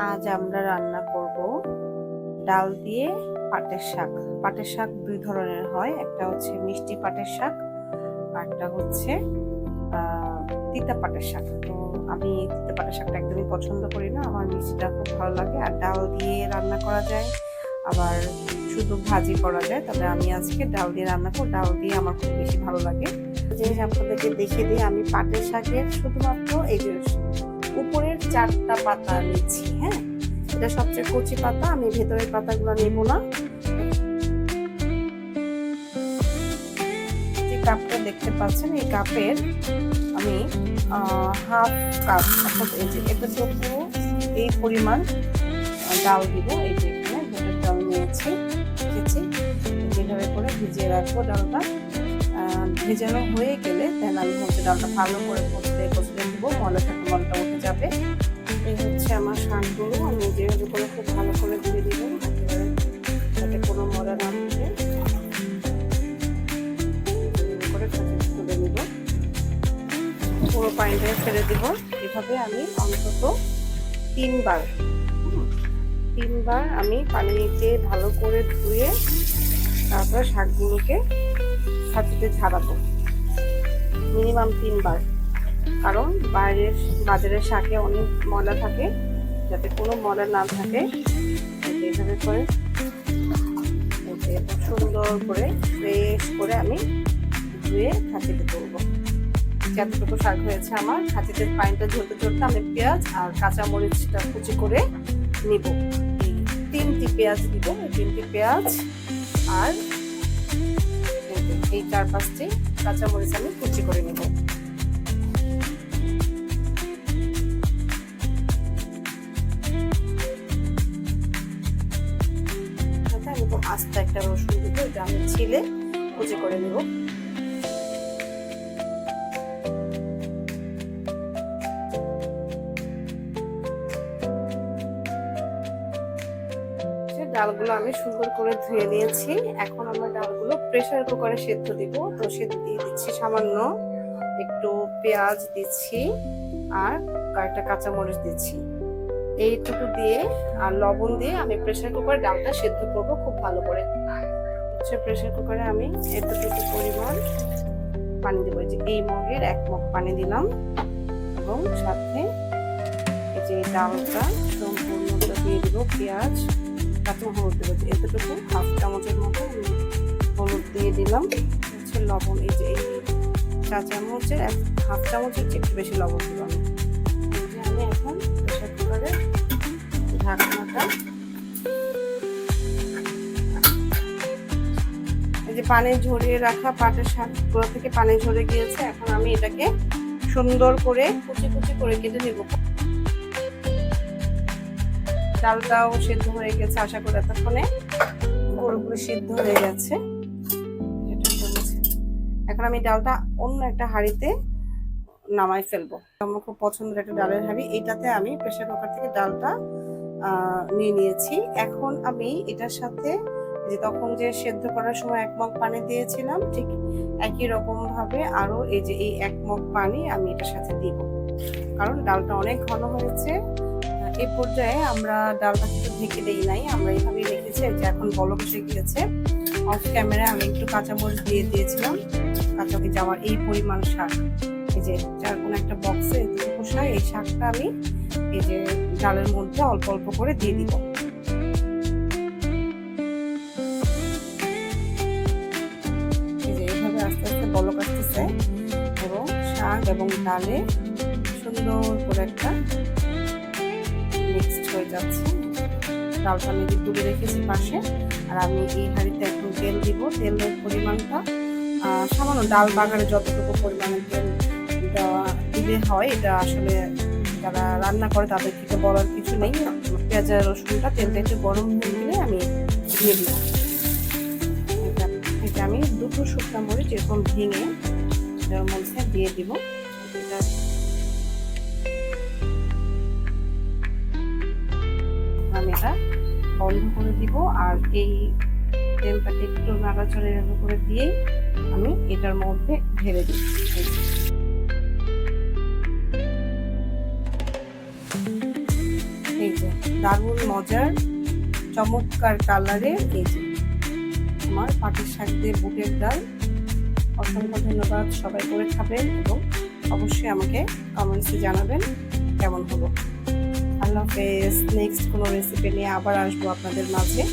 আজ আমরা রান্না করব ডাল দিয়ে পাটের শাক। পাটের শাক দুই ধরনের হয়, একটা হচ্ছে মিষ্টি পাটের শাক আর একটা হচ্ছে তিতা পাটের শাক। তো আমি তিতা পাটের শাকটা একদমই পছন্দ করি না, আমার মিষ্টিটা খুব ভালো লাগে। আর ডাল দিয়ে রান্না করা যায়, আবার শুধু ভাজি করা যায়, তবে আমি আজকে ডাল দিয়ে রান্না করব। ডাল দিয়ে আমার খুব বেশি ভালো লাগে। জিনিস আপনাদেরকে দেখে দিই, আমি পাটের শাকের শুধুমাত্র এই যে উপরের 4টা পাতা নিচ্ছি। হ্যাঁ, এটা সবচেয়ে কচি পাতা, আমি ভেতরের পাতাগুলো নেব না। যে কাপটা দেখতে পাচ্ছেন, এই কাপের আমি হাফ কাপ, অর্থাৎ এই যে এতটুকু এই পরিমাণ ডাল দিব। এই যে এখানে ভেতর ডাল নিয়েছি, যেভাবে করে ভিজিয়ে রাখবো। ডালটা ভেজানো হয়ে গেলে দেন আমি হচ্ছে ডালটা ভালো করে কষলে দিব, ময়লা থাকা ময়লাটা উঠে যাবে। এই হচ্ছে আমার শাকগুলো, আমি যেভাবে করে খুব ভালো করে ধুয়ে দিব, একেবারে যাতে কোনো ময়লা না থাকে। করে তুলে নিব, পুরো পানিটা ফেলে দিব। এভাবে আমি অন্তত 3বার আমি পানিতে ভালো করে ধুয়ে তারপর শাকগুলোকে ছাঁচিতে ঝাড়াবো, মিনিমাম 3বার। কারণ বাজারের শাকে অনেক ময়লা থাকে, যাতে কোনো ময়লা না থাকে এইভাবে করে সুন্দর করে ফ্রেশ করে আমি ধুয়ে ছাঁচিতে তুলবো। যতটুকু শাক হয়েছে আমার, ছাঁচিতে পানিটা ঝরতে আমি পেঁয়াজ আর কাঁচা মরিচটা কুচি করে নিব। 3টি পেঁয়াজ দিব, 3টি পেঁয়াজ আর এই 4-5টি কাঁচা মরিচ আমি কুচি করে নেব। আস্তে একটা রসুন দিব, এটা আমি ছিলে কুচি করে নেব। ডালগুলো আমি সুন্দর করে ধুয়ে নিয়েছি। এখন আমরা ডালগুলো প্রেসার কুকারে সেদ্ধ দিব। তো সেদ্ধ দিয়ে দিচ্ছি, সামান্য একটু পেঁয়াজ দিচ্ছি আর কয়েকটা কাঁচামরিচ দিচ্ছি। এইটুকু দিয়ে আর লবণ দিয়ে আমি প্রেসার কুকারে ডালটা সেদ্ধ করব খুব ভালো করে। প্রেসার কুকারে আমি এতটুকু পরিমাণ পানি দেবো, যে এই মগের 1 মগ পানি দিলাম এবং সাথে এই যে ডালটা সম্পূর্ণ দিয়ে দিব। পেঁয়াজ, কাঁচা হলুদ দেবো, এতটুকু হাফ চামচের মতো হলুদ দিয়ে দিলাম। হচ্ছে লবণ, এই যে এই 4 চামচের হাফ চামচের একটু বেশি লবণ দিলাম। আমি এখন প্রেসার কুকারে ঢাকনাটা, এই যে পানি ঝরিয়ে রাখা পাটের শাকগুলো থেকে পানি ঝরে গিয়েছে। এখন আমি এটাকে সুন্দর করে কুচি কুচি করে কেটে নেব। ডালটাও সিদ্ধ হয়ে গেছে, আশা করি এতক্ষণে পুরোপুরি সিদ্ধ হয়ে গেছে। এখন আমি ডালটা অন্য একটা হাঁড়িতে নামাই ফেলবো। আমার খুব পছন্দের একটা ডালের হাঁড়ি, এইটাতে আমি প্রেসার কুকার থেকে ডালটা নিয়ে নিয়েছি। এখন আমি এটার সাথে যে তখন যে সেদ্ধ করার সময় 1 মগ পানি দিয়েছিলাম, ঠিক একই রকম ভাবে আরো এই যে এই 1 মগ পানি আমি এটার সাথে দিব, কারণ ডালটা অনেক ঘন হয়েছে। এই পর্যায়ে আমরা ডালটা কিন্তু ঢেকে দেই নাই, আমরা এইভাবেই রেখেছি। যে এখন বলক এসে গিয়েছে। অফ ক্যামেরা আমি একটু কাঁচামরিচ দিয়ে দিয়েছিলাম। কাঁচামরিচ আমার এই পরিমাণ শাক, এই যে যার কোনো একটা বক্সে এতটুকু শাক, এই শাকটা আমি এই যে ডালের মধ্যে অল্প অল্প করে দিয়ে দিব। এই যে এইভাবে আস্তে আস্তে বলক আসতেছে, পুরো শাক এবং ডালে সুন্দর করে একটা মিক্সড হয়ে যাচ্ছে। ডালটা আমি তুলে রেখেছি পাশে, আর আমি এই হাঁড়িতে এখন তেল দিব। তেলের পরিমাণটা সামান্য, ডাল বাগারে যতটুকু পরিমাণে তেল দেওয়া দিলে হয়, এটা আসলে যারা রান্না করে তাদের থেকে বলার কিছু নেই। পেঁয়াজ আর রসুনটা তেলটা একটু গরম হয়ে গেলে আমি দিয়ে দিব। এটা আমি 2টো শুকনো মরিচ এরকম ভেঙে এটার মধ্যে দিয়ে দিব। এটা আমি এটা বন্ধ করে দিব, আর এই তেলটাকে একটু নাড়াচাড়া করে দিয়ে আমি এটার মধ্যে ঢেলে দিই। এই যে দারুণ মজার চমৎকার কালারের এই যে আমার পাটের শাক দিয়ে বুটের ডাল। অসংখ্য ধন্যবাদ, সবাই করে খাবেন এবং অবশ্যই আমাকে কমেন্টসে জানাবেন কেমন হলো। আল্লাহ হাফেজ। নেক্সট কোনো রেসিপি নিয়ে আবার আসবো আপনাদের মাঝে।